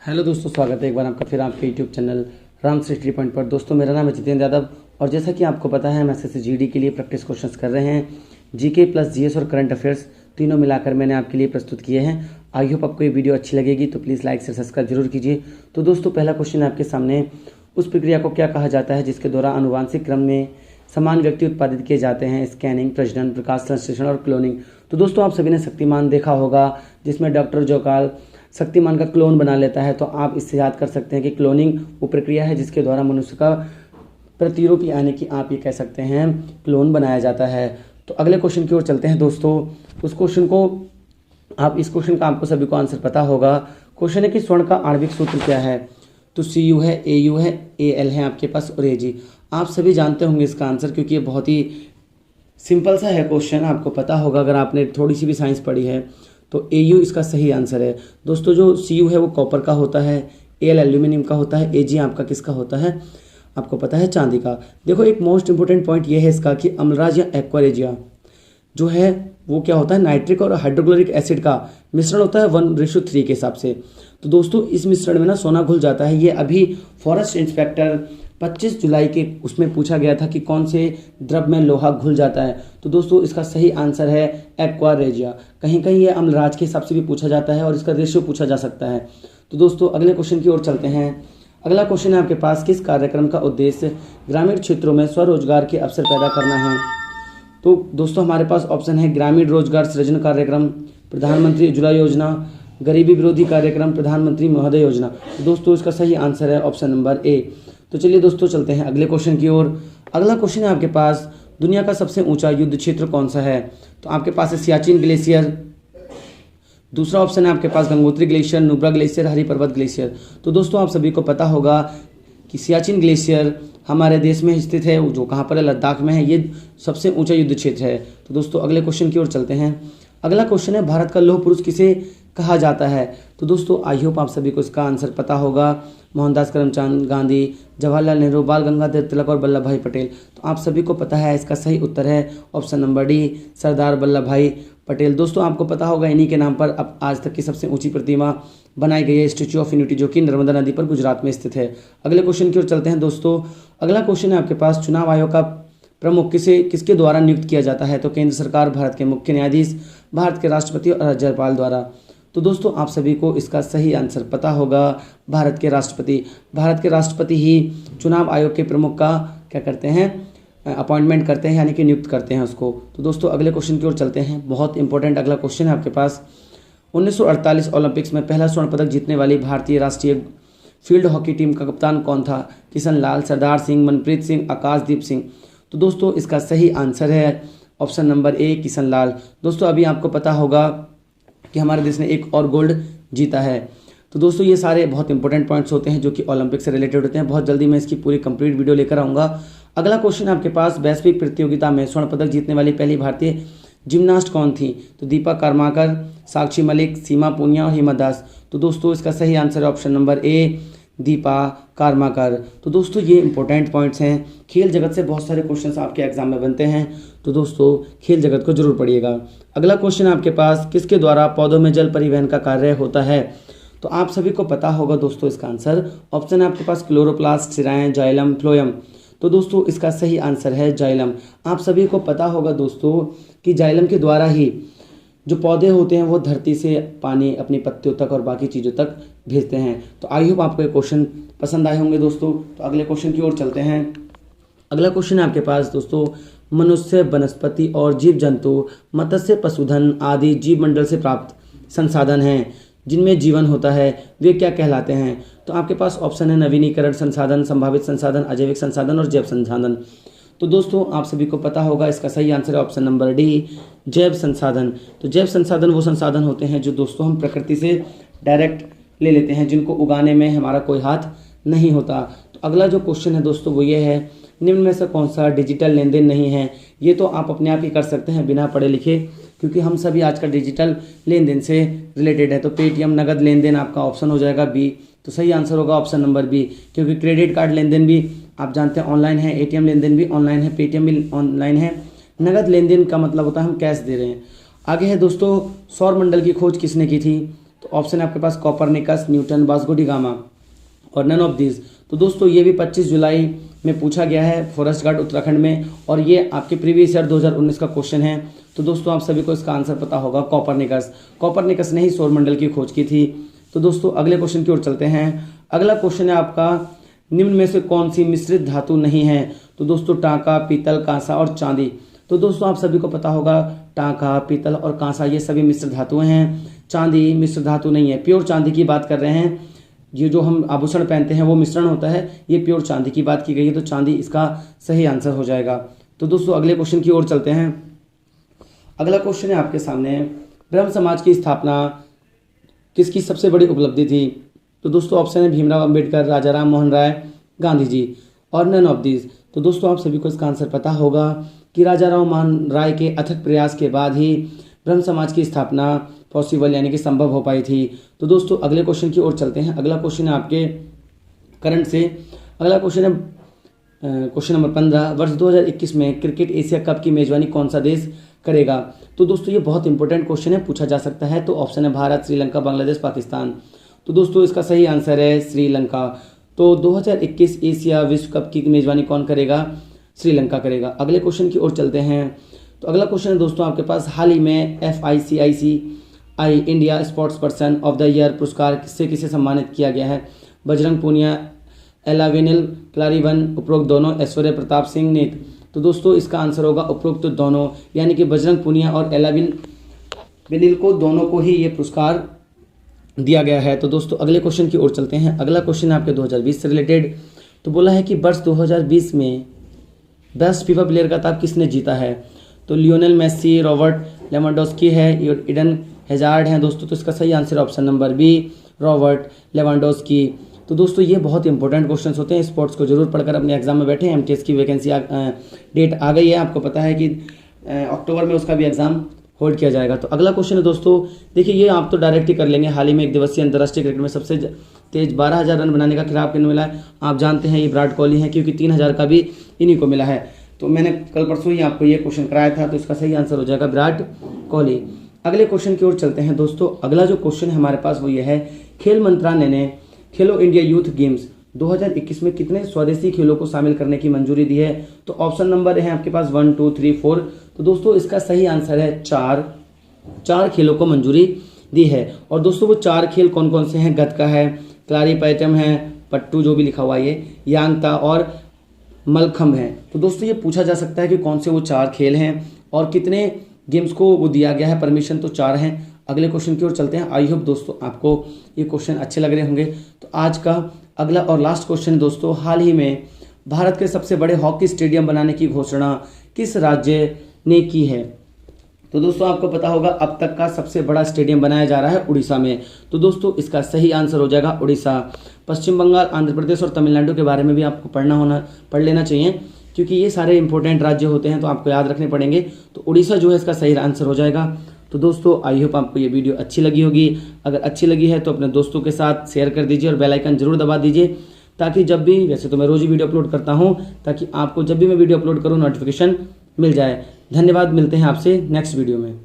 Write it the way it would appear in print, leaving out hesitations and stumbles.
Hello दोस्तों, स्वागत है एक बार आपका फिर आपके यूट्यूब चैनल राम सृष्टि पॉइंट पर। दोस्तों मेरा नाम है जितेंद्र यादव और जैसा कि आपको पता है हम एसएससी जीडी के लिए प्रैक्टिस क्वेश्चंस कर रहे हैं। जीके प्लस जीएस और करंट अफेयर्स तीनों मिलाकर मैंने आपके लिए प्रस्तुत किए हैं। आई होप आपको ये वीडियो अच्छी लगेगी, तो प्लीज़ लाइक से सब्सक्राइब जरूर कीजिए। तो दोस्तों पहला क्वेश्चन आपके सामने, उस प्रक्रिया को क्या कहा जाता है जिसके द्वारा आनुवांशिक क्रम में समान व्यक्ति उत्पादित किए जाते हैं? स्कैनिंग, प्रजनन, प्रकाश संश्लेषण और क्लोनिंग। तो दोस्तों आप सभी ने शक्तिमान देखा होगा, जिसमें डॉक्टर जोकाल शक्तिमान का क्लोन बना लेता है। तो आप इससे याद कर सकते हैं कि क्लोनिंग वो प्रक्रिया है जिसके द्वारा मनुष्य का प्रतिरूप यानी कि आप ये कह सकते हैं क्लोन बनाया जाता है। तो अगले क्वेश्चन की ओर चलते हैं दोस्तों। इस क्वेश्चन का आपको सभी को आंसर पता होगा। क्वेश्चन है कि स्वर्ण का आणविक सूत्र क्या है? तो Cu है, Au है, Al है आपके पास और Ag। आप सभी जानते होंगे इसका आंसर, क्योंकि ये बहुत ही सिंपल सा है क्वेश्चन, आपको पता होगा अगर आपने थोड़ी सी भी साइंस पढ़ी है। तो Au इसका सही आंसर है दोस्तों। जो Cu है वो कॉपर का होता है, Al एल्यूमिनियम का होता है, Ag आपका किसका होता है? आपको पता है चांदी का। देखो एक मोस्ट इंपोर्टेंट पॉइंट ये है इसका कि अम्लराज या एक्वारेजिया जो है वो क्या होता है, नाइट्रिक और हाइड्रोक्लोरिक एसिड का मिश्रण होता है 1:3 के हिसाब से। तो दोस्तों इस मिश्रण में ना सोना घुल जाता है। ये अभी फॉरेस्ट इंस्पेक्टर 25 जुलाई के उसमें पूछा गया था कि कौन से द्रव में लोहा घुल जाता है। तो दोस्तों इसका सही आंसर है एक्वारेजिया। कहीं कहीं ये अम्लराज के हिसाब से भी पूछा जाता है और इसका रेशियो पूछा जा सकता है। तो दोस्तों अगले क्वेश्चन की ओर चलते हैं। अगला क्वेश्चन है आपके पास, किस कार्यक्रम का उद्देश्य ग्रामीण क्षेत्रों में स्वरोजगार के अवसर पैदा करना है? तो दोस्तों हमारे पास ऑप्शन है ग्रामीण रोजगार सृजन कार्यक्रम, प्रधानमंत्री उज्ज्वला योजना, गरीबी विरोधी कार्यक्रम, प्रधानमंत्री महोदय योजना। तो दोस्तों इसका सही आंसर है ऑप्शन नंबर ए। तो चलिए दोस्तों चलते हैं अगले क्वेश्चन की ओर। अगला क्वेश्चन है आपके पास, दुनिया का सबसे ऊंचा युद्ध क्षेत्र कौन सा है? तो आपके पास है सियाचिन ग्लेशियर, दूसरा ऑप्शन है आपके पास Gangotri glacier, Nubra glacier, Hariparbat glacier. तो दोस्तों आप सभी को पता होगा कि सियाचिन ग्लेशियर हमारे देश में स्थित है, जो कहाँ पर है, लद्दाख में है। ये सबसे ऊंचा युद्ध क्षेत्र है। तो दोस्तों अगले क्वेश्चन की ओर चलते हैं। अगला क्वेश्चन है, भारत का लौह पुरुष किसे कहा जाता है? तो दोस्तों आई होप आप सभी को इसका आंसर पता होगा। मोहनदास करमचंद गांधी, जवाहरलाल नेहरू, बाल गंगाधर तिलक और वल्लभ भाई पटेल। तो आप सभी को पता है इसका सही उत्तर है option number D, Sardar Vallabh भाई पटेल। दोस्तों आपको पता होगा इन्हीं के नाम पर अब आज तक की सबसे ऊंची प्रतिमा बनाई गई है, स्टैच्यू ऑफ यूनिटी, जो कि नर्मदा नदी पर गुजरात में स्थित है। अगले क्वेश्चन की ओर चलते हैं दोस्तों। अगला क्वेश्चन है आपके पास, चुनाव आयोग का प्रमुख किसके द्वारा नियुक्त किया जाता है? तो केंद्र सरकार, भारत के मुख्य न्यायाधीश, भारत के राष्ट्रपति और राज्यपाल द्वारा। तो दोस्तों आप सभी को इसका सही आंसर पता होगा, भारत के राष्ट्रपति। भारत के राष्ट्रपति ही चुनाव आयोग के प्रमुख का क्या करते हैं, अपॉइंटमेंट करते हैं, यानी कि नियुक्त करते हैं उसको। तो दोस्तों अगले क्वेश्चन की ओर चलते हैं। बहुत इंपॉर्टेंट अगला क्वेश्चन है आपके पास, 1948 ओलंपिक्स में पहला स्वर्ण पदक जीतने वाली भारतीय राष्ट्रीय फील्ड हॉकी टीम का कप्तान कौन था? किशन लाल, सरदार सिंह, मनप्रीत सिंह, आकाशदीप सिंह। तो दोस्तों इसका सही आंसर है option number A, Kishan Lal. दोस्तों अभी आपको पता होगा कि हमारे देश ने एक और गोल्ड जीता है। तो दोस्तों ये सारे बहुत इंपॉर्टेंट पॉइंट्स होते हैं जो कि ओलंपिक से रिलेटेड होते हैं। बहुत जल्दी मैं इसकी पूरी कंप्लीट वीडियो लेकर आऊँगा। अगला क्वेश्चन आपके पास, वैश्विक प्रतियोगिता में स्वर्ण पदक जीतने वाली पहली भारतीय जिम्नास्ट कौन थी? तो दीपा कर्माकर, साक्षी मलिक, सीमा पूनिया और हिमा दास। तो दोस्तों इसका सही आंसर है option number A, Deepa Karmakar. तो दोस्तों ये इंपॉर्टेंट पॉइंट्स हैं। खेल जगत से बहुत सारे क्वेश्चंस आपके एग्जाम में बनते हैं, तो दोस्तों खेल जगत को जरूर पढ़िएगा। अगला क्वेश्चन आपके पास, किसके द्वारा पौधों में जल परिवहन का कार्य होता है? तो आप सभी को पता होगा दोस्तों इसका आंसर, ऑप्शन है आपके पास क्लोरोप्लास्ट, सिराएं, जाइलम, फ्लोएम। तो दोस्तों इसका सही आंसर है जाइलम। आप सभी को पता होगा दोस्तों कि जाइलम के द्वारा ही जो पौधे होते हैं वो धरती से पानी अपनी पत्तियों तक और बाकी चीज़ों तक भेजते हैं। तो आई होप आपको ये क्वेश्चन पसंद आए होंगे दोस्तों। तो अगले क्वेश्चन की ओर चलते हैं। अगला क्वेश्चन है आपके पास दोस्तों, मनुष्य, वनस्पति और जीव जंतु, मत्स्य, पशुधन आदि जीव मंडल से प्राप्त संसाधन हैं जिनमें जीवन होता है, वे क्या कहलाते हैं? तो आपके पास ऑप्शन है नवीनीकरण संसाधन, संभावित संसाधन, अजैविक संसाधन और जैव संसाधन। तो दोस्तों आप सभी को पता होगा इसका सही आंसर है ऑप्शन नंबर डी, जैव संसाधन। तो जैव संसाधन वो संसाधन होते हैं जो दोस्तों हम प्रकृति से डायरेक्ट ले लेते हैं, जिनको उगाने में हमारा कोई हाथ नहीं होता। तो अगला जो क्वेश्चन है दोस्तों वो ये है, निम्न में से कौन सा डिजिटल लेन देन नहीं है? ये तो आप अपने आप ही कर सकते हैं बिना पढ़े लिखे, क्योंकि हम सभी आज का डिजिटल लेन देन से रिलेटेड है। तो पेटीएम नगद लेन देन आपका ऑप्शन हो जाएगा बी। तो सही आंसर होगा ऑप्शन नंबर बी, क्योंकि क्रेडिट कार्ड लेन देन भी आप जानते हैं ऑनलाइन है, एटीएम लेन देन भी ऑनलाइन है, पेटीएम भी ऑनलाइन है। नगद लेन देन का मतलब होता है हम कैश दे रहे हैं। आगे है दोस्तों, सौर मंडल की खोज किसने की थी? तो तो ऑप्शन है आपके पास कोपरनिकस, न्यूटन, वास्को डी गामा और नन ऑफ दिस। तो दोस्तों ये भी 25 जुलाई में पूछा गया है फॉरेस्ट गार्ड उत्तराखंड में, और ये आपके प्रीवियस ईयर 2019 का क्वेश्चन है। तो दोस्तों आप सभी को इसका आंसर पता होगा, कोपरनिकस ने ही सौरमंडल की खोज की थी। तो दोस्तों अगले क्वेश्चन की ओर चलते हैं। अगला क्वेश्चन है आपका, निम्न में से कौन सी मिश्रित धातु नहीं है? तो दोस्तों टांका, पीतल, कांसा और चांदी। तो दोस्तों आप सभी को पता होगा टांका, पीतल और कांसा ये सभी मिश्र धातुएं हैं। चांदी मिश्र धातु नहीं है, प्योर चांदी की बात कर रहे हैं। ये जो हम आभूषण पहनते हैं वो मिश्रण होता है, ये प्योर चांदी की बात की गई है, तो चांदी इसका सही आंसर हो जाएगा। तो दोस्तों अगले क्वेश्चन की ओर चलते हैं। अगला क्वेश्चन है आपके सामने, ब्रह्म समाज की स्थापना किसकी सबसे बड़ी उपलब्धि थी? तो दोस्तों ऑप्शन है भीमराव अंबेडकर, राजा राम मोहन राय, गांधी जी और नन ऑफ दिस। तो दोस्तों आप सभी को इसका आंसर पता होगा कि राजा राम मोहन राय के अथक प्रयास के बाद ही ब्रह्म समाज की स्थापना पॉसिबल यानी कि संभव हो पाई थी। तो दोस्तों अगले क्वेश्चन की ओर चलते हैं। अगला क्वेश्चन है आपके करंट से। अगला क्वेश्चन है क्वेश्चन नंबर 15, वर्ष 2021 में क्रिकेट एशिया कप की मेजबानी कौन सा देश करेगा? तो दोस्तों ये बहुत इंपॉर्टेंट क्वेश्चन है, पूछा जा सकता है। तो ऑप्शन है भारत, श्रीलंका, बांग्लादेश, पाकिस्तान। तो दोस्तों इसका सही आंसर है श्रीलंका। तो 2021 एशिया विश्व कप की मेजबानी कौन करेगा? श्रीलंका करेगा। अगले क्वेश्चन की ओर चलते हैं। तो अगला क्वेश्चन है दोस्तों आपके पास, हाल ही में FICCI India sports person of the year पुरस्कार किसे सम्मानित किया गया है? बजरंग पूनिया, एलाविनिल क्लारीवन, उपरोक्त दोनों, ऐश्वर्य प्रताप सिंह नीत। तो दोस्तों इसका आंसर होगा उपरोक्त दोनों, यानी कि बजरंग पूनिया और एलाविनिल को दोनों को ही ये पुरस्कार दिया गया है। तो दोस्तों अगले क्वेश्चन की ओर चलते हैं। अगला क्वेश्चन है आपके 2020 से रिलेटेड। तो बोला है कि वर्ष 2020 में बेस्ट फीफा प्लेयर का खिताब किसने जीता है? तो लियोनेल मेसी, रॉबर्ट लेवांडोस्की है, ईडन हैजार्ड हैं दोस्तों। तो इसका सही answer option number B, Robert Lewandowski. तो दोस्तों ये बहुत इंपॉर्टेंट क्वेश्चन होते हैं, स्पोर्ट्स को जरूर पढ़कर अपने एग्जाम में बैठे। MTS की वैकेंसी डेट आ गई है, आपको पता है कि अक्टूबर में उसका भी एग्जाम होल्ड किया जाएगा। तो अगला क्वेश्चन है दोस्तों, देखिए ये आप तो डायरेक्ट ही कर लेंगे। हाल ही में एक दिवसीय अंतर्राष्ट्रीय क्रिकेट में सबसे तेज 12,000 रन बनाने का खिताब किन्हें मिला है? आप जानते हैं ये विराट कोहली हैं, क्योंकि 3,000 का भी इन्हीं को मिला है। तो मैंने कल परसों ही आपको ये क्वेश्चन कराया था, तो इसका सही आंसर हो जाएगा विराट कोहली। अगले क्वेश्चन की ओर चलते हैं दोस्तों। अगला जो क्वेश्चन है हमारे पास वो ये है, खेल मंत्रालय ने खेलो इंडिया यूथ गेम्स 2021 में कितने स्वदेशी खेलों को शामिल करने की मंजूरी दी है? तो ऑप्शन नंबर है आपके पास 1, 2, 3, 4। तो दोस्तों इसका सही आंसर है 4 खेलों को मंजूरी दी है। और दोस्तों वो 4 खेल कौन कौन से हैं? गतका है, क्लारीपैटम है, पट्टू जो भी लिखा हुआ है, यांगता और मलखम्ब है। तो दोस्तों ये पूछा जा सकता है कि कौन से वो 4 खेल हैं और कितने गेम्स को वो दिया गया है परमिशन? तो 4 हैं। अगले क्वेश्चन की ओर चलते हैं। आई होप दोस्तों आपको ये क्वेश्चन अच्छे लग रहे होंगे। तो आज का अगला और लास्ट क्वेश्चन दोस्तों, हाल ही में भारत के सबसे बड़े हॉकी स्टेडियम बनाने की घोषणा किस राज्य ने की है? तो दोस्तों आपको पता होगा अब तक का सबसे बड़ा स्टेडियम बनाया जा रहा है उड़ीसा में। तो दोस्तों इसका सही आंसर हो जाएगा उड़ीसा। पश्चिम बंगाल, आंध्र प्रदेश और तमिलनाडु के बारे में भी आपको पढ़ लेना चाहिए, क्योंकि ये सारे इंपॉर्टेंट राज्य होते हैं, तो आपको याद रखने पड़ेंगे। तो उड़ीसा जो है इसका सही आंसर हो जाएगा। तो दोस्तों आई होप आपको ये वीडियो अच्छी लगी होगी। अगर अच्छी लगी है तो अपने दोस्तों के साथ शेयर कर दीजिए और बेल आइकन जरूर दबा दीजिए, ताकि जब भी, वैसे तो मैं रोज ही वीडियो अपलोड करता हूँ, ताकि आपको जब भी मैं वीडियो अपलोड करूँ नोटिफिकेशन मिल जाए। धन्यवाद, मिलते हैं आपसे नेक्स्ट वीडियो में।